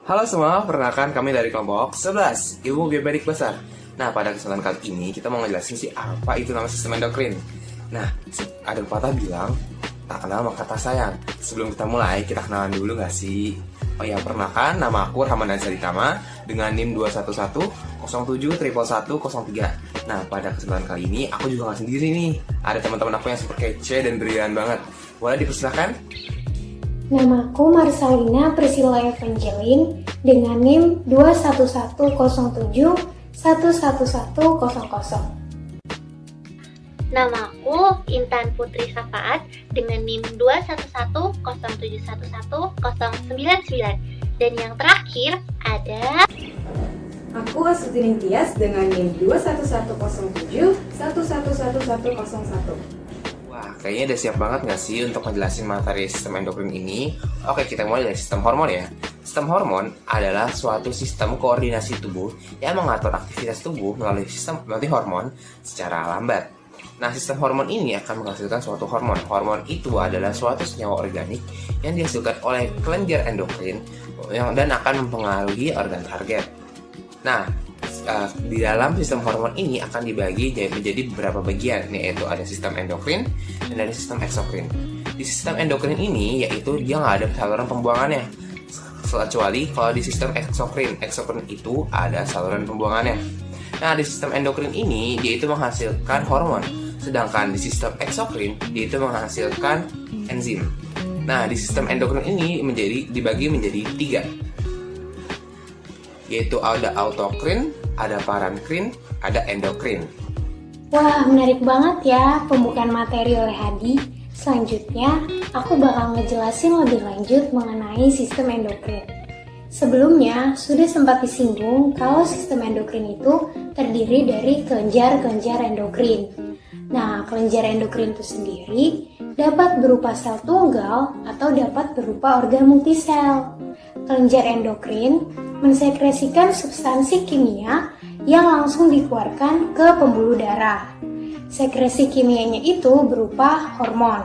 Halo semua, perkenalkan kami dari kelompok 11, Ilmu Biomedik Besar. Nah, pada kesempatan kali ini kita mau ngejelasin sih apa itu nama sistem endokrin. Nah, ada pepatah bilang, tak kenal maka tak sayang. Sebelum kita mulai, kita kenalan dulu gak sih? Oh ya, perkenalkan, nama aku Rahman Dansa Ditama dengan NIM 21107111103. Nah, pada kesempatan kali ini aku juga gak sendiri nih. Ada teman-teman aku yang super kece dan brilian banget. Boleh dipersilakan? Namaku Marsalina Priscilla Evangeline dengan NIM 21107111100. Namaku Intan Putri Safaat dengan NIM 21107111099. Dan yang terakhir ada Aku Asuti Tias dengan NIM 21107111101. Wah, kayaknya udah siap banget gak sih untuk ngejelasin materi sistem endokrin ini? Oke, kita mulai dari sistem hormon ya. Sistem hormon adalah suatu sistem koordinasi tubuh yang mengatur aktivitas tubuh melalui hormon secara lambat. Nah, sistem hormon ini akan menghasilkan suatu hormon. Hormon itu adalah suatu senyawa organik yang dihasilkan oleh kelenjar endokrin dan akan mempengaruhi organ target. Nah, di dalam sistem hormon ini akan dibagi menjadi beberapa bagian, yaitu ada sistem endokrin dan ada sistem eksokrin. Di sistem endokrin ini, yaitu dia nggak ada saluran pembuangannya, kecuali kalau di sistem eksokrin itu ada saluran pembuangannya. Nah, di sistem endokrin ini dia itu menghasilkan hormon, sedangkan di sistem eksokrin dia itu menghasilkan enzim. Nah, di sistem endokrin ini dibagi menjadi 3, yaitu ada autokrin, ada parankrin, ada endokrin. Wah, menarik banget ya pembukaan materi oleh Hadi. Selanjutnya, aku bakal ngejelasin lebih lanjut mengenai sistem endokrin. Sebelumnya, sudah sempat disinggung kalau sistem endokrin itu terdiri dari kelenjar-kelenjar endokrin. Nah, kelenjar endokrin itu sendiri dapat berupa sel tunggal atau dapat berupa organ multisel. Kelenjar endokrin mensekresikan substansi kimia yang langsung dikeluarkan ke pembuluh darah. Sekresi kimianya itu berupa hormon.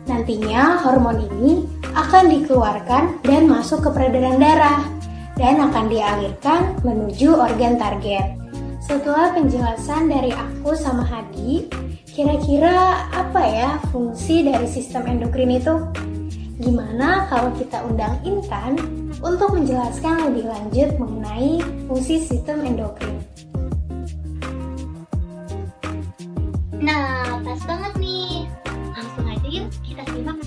Nantinya hormon ini akan dikeluarkan dan masuk ke peredaran darah dan akan dialirkan menuju organ target. Setelah penjelasan dari aku sama Hadi, kira-kira apa ya fungsi dari sistem endokrin itu? Gimana kalau kita undang Intan untuk menjelaskan lebih lanjut mengenai fungsi sistem endokrin? Nah, pas banget nih. Langsung aja yuk kita simak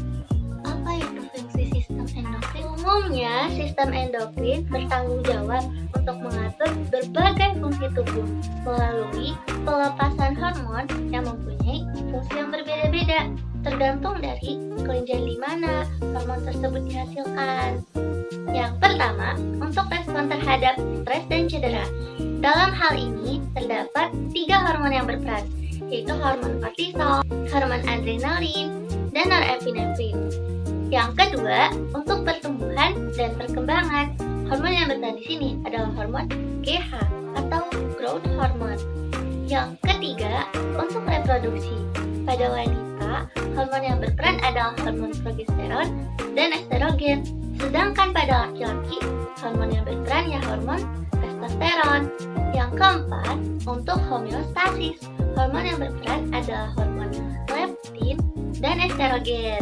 apa itu fungsi sistem endokrin. Umumnya, sistem endokrin bertanggung jawab untuk mengatur berbagai fungsi tubuh melalui pelepasan hormon yang mempunyai fungsi yang berbeda-beda, tergantung dari kelenjar di mana hormon tersebut dihasilkan. Yang pertama, untuk respon terhadap stres dan cedera. Dalam hal ini, terdapat 3 hormon yang berperan, yaitu hormon kortisol, hormon adrenalin, dan norepinefrin. Yang kedua, untuk pertumbuhan dan perkembangan. Hormon yang berperan di sini adalah hormon GH atau growth hormone. Yang ketiga, untuk reproduksi. Pada wanita, hormon yang berperan adalah hormon progesteron dan estrogen. Sedangkan pada laki-laki, hormon yang berperan ya hormon testosteron. Yang keempat, untuk homeostasis. Hormon yang berperan adalah hormon leptin dan estrogen.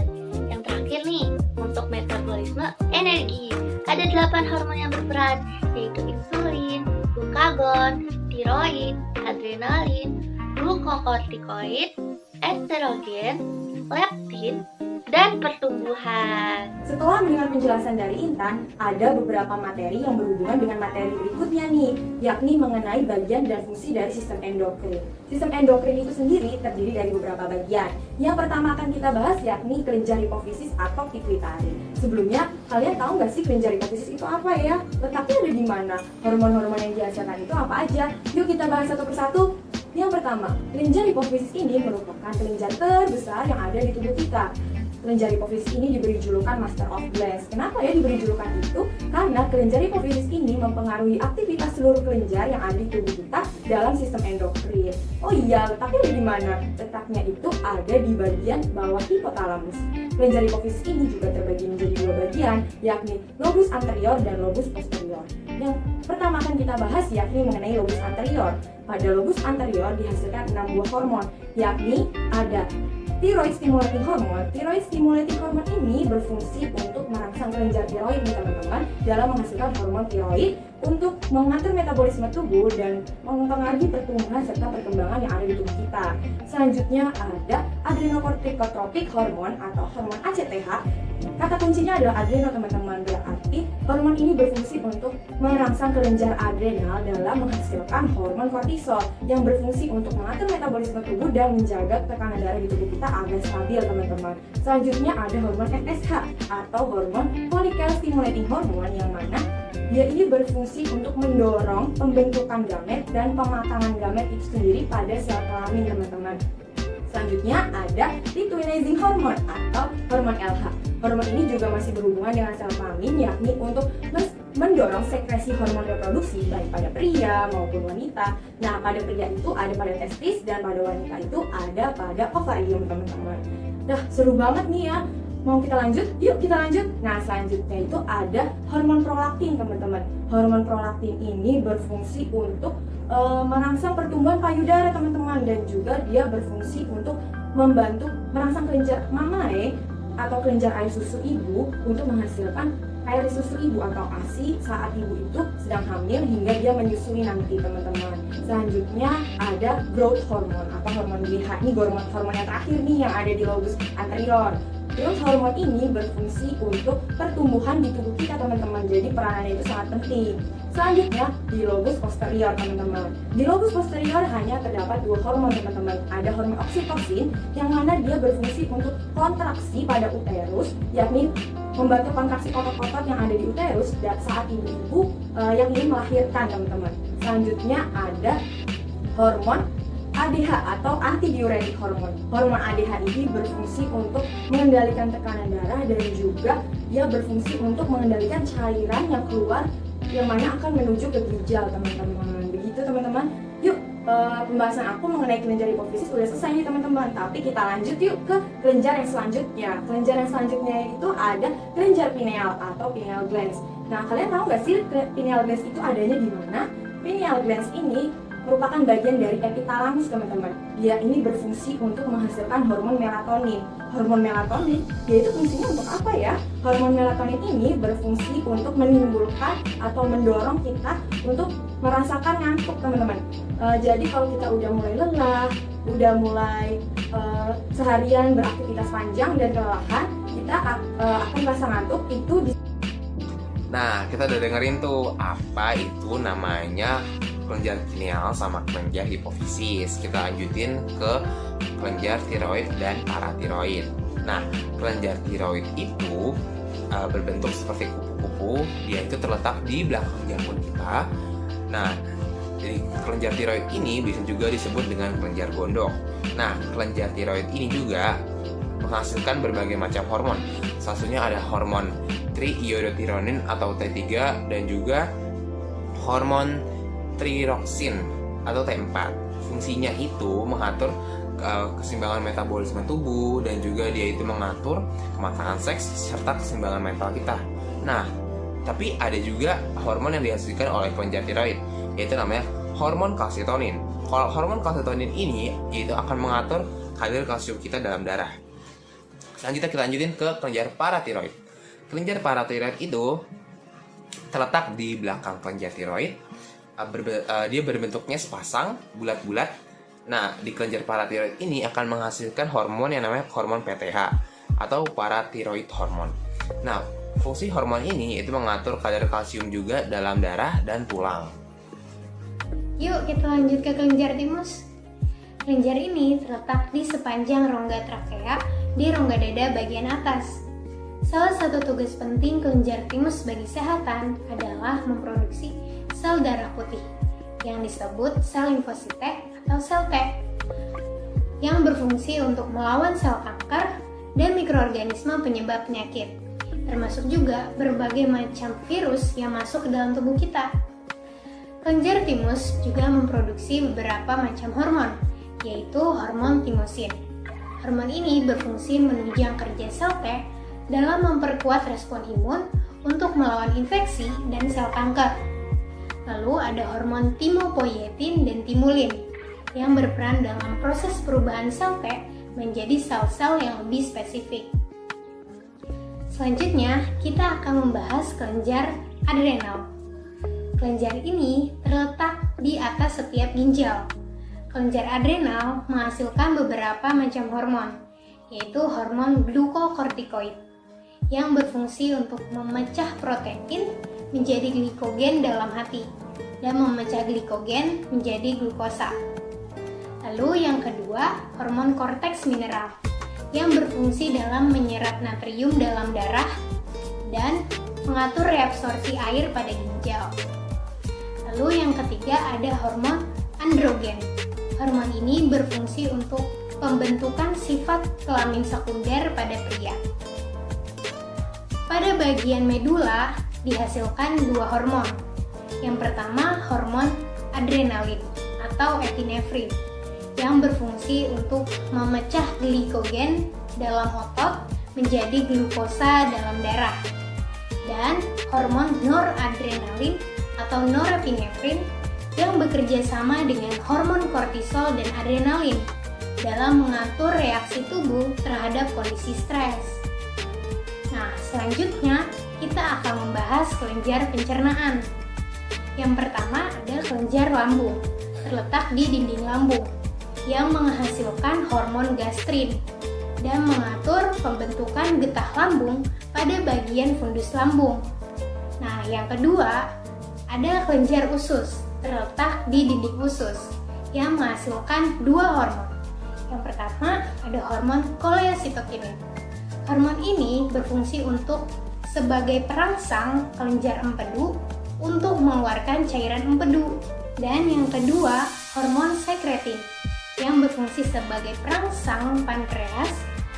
Yang terakhir nih, untuk metabolisme energi. Ada 8 hormon yang berperan, yaitu insulin, glukagon, tiroid, adrenalin, glukokortikoid, estrogen, leptin, dan pertumbuhan. Setelah mendengar penjelasan dari Intan, ada beberapa materi yang berhubungan dengan materi berikutnya nih, yakni mengenai bagian dan fungsi dari sistem endokrin. Sistem endokrin itu sendiri terdiri dari beberapa bagian. Yang pertama akan kita bahas yakni kelenjar hipofisis atau pituitari. Sebelumnya, kalian tahu nggak sih kelenjar hipofisis itu apa ya? Letaknya ada di mana? Hormon-hormon yang dihasilkan itu apa aja? Yuk kita bahas satu persatu. Yang pertama, kelenjar hipofisis ini merupakan kelenjar terbesar yang ada di tubuh kita. kelenjar hipofisis ini diberi julukan Master of Glands. Kenapa ya diberi julukan itu? Karena kelenjar hipofisis ini mempengaruhi aktivitas seluruh kelenjar yang ada di tubuh kita dalam sistem endokrin. Oh iya, letaknya di mana? Letaknya itu ada di bagian bawah hipotalamus. Kelenjar hipofisis ini juga terbagi menjadi dua bagian, yakni lobus anterior dan lobus posterior. Yang pertama akan kita bahas yakni mengenai lobus anterior. Pada lobus anterior dihasilkan 6 buah hormon, yakni ada thyroid stimulating hormone. Thyroid stimulating hormone ini berfungsi untuk merangsang kelenjar tiroid nih teman-teman dalam menghasilkan hormon tiroid untuk mengatur metabolisme tubuh dan mempengaruhi pertumbuhan serta perkembangan yang ada di tubuh kita. Selanjutnya ada adrenocorticotropic hormone atau hormon ACTH. Kata kuncinya adalah adrenal teman-teman, berarti hormon ini berfungsi untuk merangsang kelenjar adrenal dalam menghasilkan hormon kortisol yang berfungsi untuk mengatur metabolisme tubuh dan menjaga tekanan darah di tubuh kita agar stabil teman-teman. Selanjutnya ada hormon FSH atau hormon follicle stimulating hormone yang mana dia ini berfungsi untuk mendorong pembentukan gamet dan pematangan gamet itu sendiri pada sel kelamin teman-teman. Selanjutnya ada luteinizing hormone atau hormon LH. Hormon ini juga masih berhubungan dengan sel kelamin, yakni untuk mendorong sekresi hormon reproduksi baik pada pria maupun wanita. Nah, pada pria itu ada pada testis dan pada wanita itu ada pada ovarium teman-teman. Nah, seru banget nih ya. Mau kita lanjut? Yuk kita lanjut. Nah, selanjutnya itu ada hormon prolaktin teman-teman. Hormon prolaktin ini berfungsi untuk merangsang pertumbuhan payudara teman-teman, dan juga dia berfungsi untuk membantu merangsang kelenjar mamae atau kelenjar air susu ibu untuk menghasilkan air susu ibu atau ASI saat ibu itu sedang hamil hingga dia menyusui nanti teman-teman. Selanjutnya ada growth hormone atau hormon GH. Ini hormon yang terakhir nih yang ada di lobus anterior. Terus hormon ini berfungsi untuk pertumbuhan di tubuh kita teman-teman, jadi peranannya itu sangat penting. Selanjutnya di lobus posterior teman-teman. Di lobus posterior hanya terdapat 2 hormon teman-teman. Ada hormon oksitosin yang mana dia berfungsi untuk kontraksi pada uterus, yakni membantu kontraksi otot-otot yang ada di uterus saat ibu-ibu yang ingin melahirkan teman-teman. Selanjutnya ada hormon ADH atau antidiuretik hormon. Hormon ADH ini berfungsi untuk mengendalikan tekanan darah dan juga dia berfungsi untuk mengendalikan cairan yang keluar yang mana akan menuju ke ginjal teman-teman. Begitu teman-teman. Yuk, pembahasan aku mengenai kelenjar hipofisis udah selesai nih teman-teman. Tapi kita lanjut yuk ke kelenjar yang selanjutnya. Kelenjar yang selanjutnya itu ada kelenjar pineal atau pineal glands. Nah, kalian tahu nggak sih pineal glands itu adanya di mana? Pineal glands ini merupakan bagian dari epitalamus teman-teman. Dia ini berfungsi untuk menghasilkan hormon melatonin. Hormon melatonin, dia itu fungsinya untuk apa ya? Hormon melatonin ini berfungsi untuk menimbulkan atau mendorong kita untuk merasakan ngantuk teman-teman. Jadi kalau kita udah mulai lelah, udah mulai seharian beraktivitas panjang dan kelelahan, kita akan merasa ngantuk itu Nah, kita udah dengerin tuh apa itu namanya kelenjar pineal sama kelenjar hipofisis. Kita lanjutin ke kelenjar tiroid dan paratiroid. Nah, kelenjar tiroid itu berbentuk seperti kupu-kupu. Dia itu terletak di belakang janggut kita. Nah, jadi kelenjar tiroid ini bisa juga disebut dengan kelenjar gondok. Nah, kelenjar tiroid ini juga menghasilkan berbagai macam hormon. Salah satunya ada hormon triiodothyronin atau T3 dan juga hormon triroksin atau T4. Fungsinya itu mengatur keseimbangan metabolisme tubuh dan juga dia itu mengatur kematangan seks serta keseimbangan mental kita. Nah, tapi ada juga hormon yang dihasilkan oleh kelenjar tiroid, yaitu namanya hormon kalsitonin. Kalau hormon kalsitonin ini itu akan mengatur kadar kalsium kita dalam darah. Selanjutnya kita lanjutin ke kelenjar paratiroid. Kelenjar paratiroid itu terletak di belakang kelenjar tiroid. Dia berbentuknya sepasang bulat-bulat. Nah, di kelenjar paratiroid ini akan menghasilkan hormon yang namanya hormon PTH atau paratiroid hormon. Nah, fungsi hormon ini itu mengatur kadar kalsium juga dalam darah dan tulang. Yuk kita lanjut ke kelenjar timus. Kelenjar ini terletak di sepanjang rongga trakea di rongga dada bagian atas. Salah satu tugas penting kelenjar timus bagi kesehatan adalah memproduksi sel darah putih yang disebut sel limfosite atau sel T yang berfungsi untuk melawan sel kanker dan mikroorganisme penyebab penyakit, termasuk juga berbagai macam virus yang masuk ke dalam tubuh kita. Kelenjar timus juga memproduksi beberapa macam hormon, yaitu hormon timosin. Hormon ini berfungsi menunjang kerja sel T dalam memperkuat respon imun untuk melawan infeksi dan sel kanker. Lalu ada hormon timopoietin dan timulin yang berperan dalam proses perubahan sel T menjadi sel-sel yang lebih spesifik. Selanjutnya, kita akan membahas kelenjar adrenal. Kelenjar ini terletak di atas setiap ginjal. Kelenjar adrenal menghasilkan beberapa macam hormon, yaitu hormon glukokortikoid yang berfungsi untuk memecah protein menjadi glikogen dalam hati dan memecah glikogen menjadi glukosa. Lalu yang kedua, hormon korteks mineral yang berfungsi dalam menyerap natrium dalam darah dan mengatur reabsorpsi air pada ginjal. Lalu yang ketiga ada hormon androgen. Hormon ini berfungsi untuk pembentukan sifat kelamin sekunder pada pria. Pada bagian medula dihasilkan dua hormon. Yang pertama hormon adrenalin atau epinefrin yang berfungsi untuk memecah glikogen dalam otot menjadi glukosa dalam darah. Dan hormon noradrenalin atau norepinefrin yang bekerja sama dengan hormon kortisol dan adrenalin dalam mengatur reaksi tubuh terhadap kondisi stres. Nah, selanjutnya kita akan membahas kelenjar pencernaan. Yang pertama ada kelenjar lambung, terletak di dinding lambung, yang menghasilkan hormon gastrin dan mengatur pembentukan getah lambung pada bagian fundus lambung. Nah, yang kedua ada kelenjar usus, terletak di dinding usus, yang menghasilkan dua hormon. Yang pertama ada hormon koleositokin. Hormon ini berfungsi untuk sebagai perangsang kelenjar empedu untuk mengeluarkan cairan empedu. Dan yang kedua, hormon sekretin yang berfungsi sebagai perangsang pankreas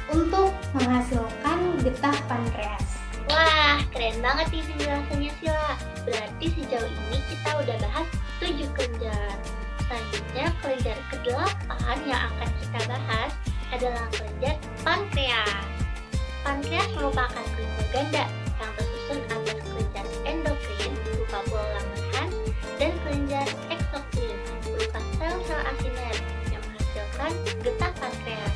untuk menghasilkan getah pankreas. Wah, keren banget nih penjelasannya Sila. Berarti sejauh ini kita udah bahas 7 kelenjar. Selanjutnya kelenjar ke-8 yang akan kita bahas adalah kelenjar pankreas. Pankreas merupakan kelenjar ganda yang tersusun atas kelenjar endokrin berupa bola Langerhans dan kelenjar eksokrin berupa sel-sel asinet yang menghasilkan getah pankreas.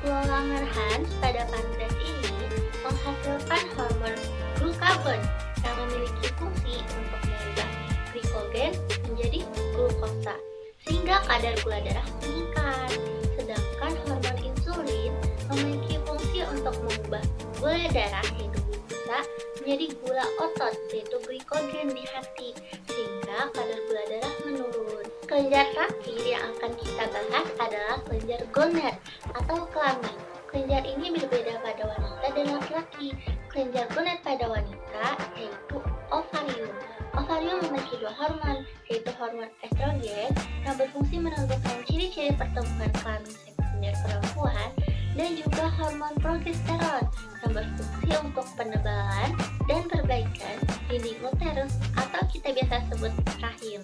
Bola Langerhans pada pankreas ini menghasilkan hormon glukagon yang memiliki fungsi untuk mengubah glikogen menjadi glukosa sehingga kadar gula darah meningkat. Sedangkan hormon insulin memiliki fungsi untuk mengubah gula darah yaitu glukosa menjadi gula otot yaitu glikogen di hati sehingga kadar gula darah menurun. Kelenjar terakhir yang akan kita bahas adalah kelenjar goner atau kelamin. Kelenjar ini berbeda pada wanita dan laki-laki. Kelenjar goner pada wanita yaitu ovarium. Ovarium memiliki dua hormon, yaitu hormon estrogen yang berfungsi menentukan ciri-ciri pertumbuhan kelamin sekunder perempuan dan juga hormon progesteron yang berfungsi untuk penebalan dan perbaikan dinding uterus atau kita biasa sebut rahim.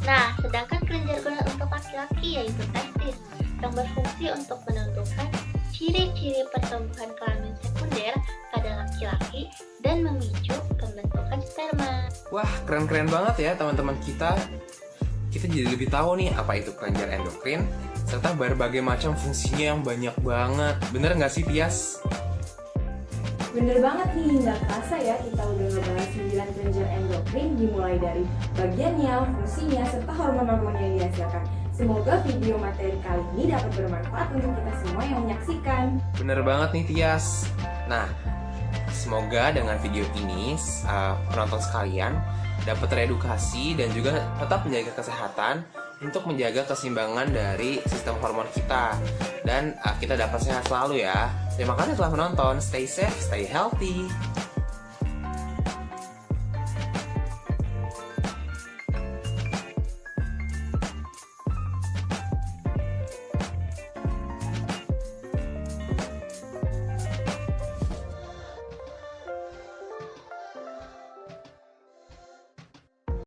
Nah, sedangkan kelenjar goner untuk laki-laki yaitu testis yang berfungsi untuk menentukan ciri-ciri pertumbuhan kelamin sekunder pada laki-laki dan memicu pembentukan sperma. Wah, keren-keren banget ya teman-teman kita. Kita jadi lebih tahu nih apa itu kelenjar endokrin serta berbagai macam fungsinya yang banyak banget. Bener nggak sih, Tias? Bener banget nih, nggak kerasa ya kita udah ngebahas 9 kelenjar endokrin dimulai dari bagiannya, fungsinya, serta hormon-hormon yang dihasilkan. Semoga video materi kali ini dapat bermanfaat untuk kita semua yang menyaksikan. Bener banget nih, Tias. Nah, semoga dengan video ini penonton sekalian dapat teredukasi dan juga tetap menjaga kesehatan untuk menjaga keseimbangan dari sistem hormon kita dan kita dapat sehat selalu ya. Terima kasih telah menonton. Stay safe, stay healthy.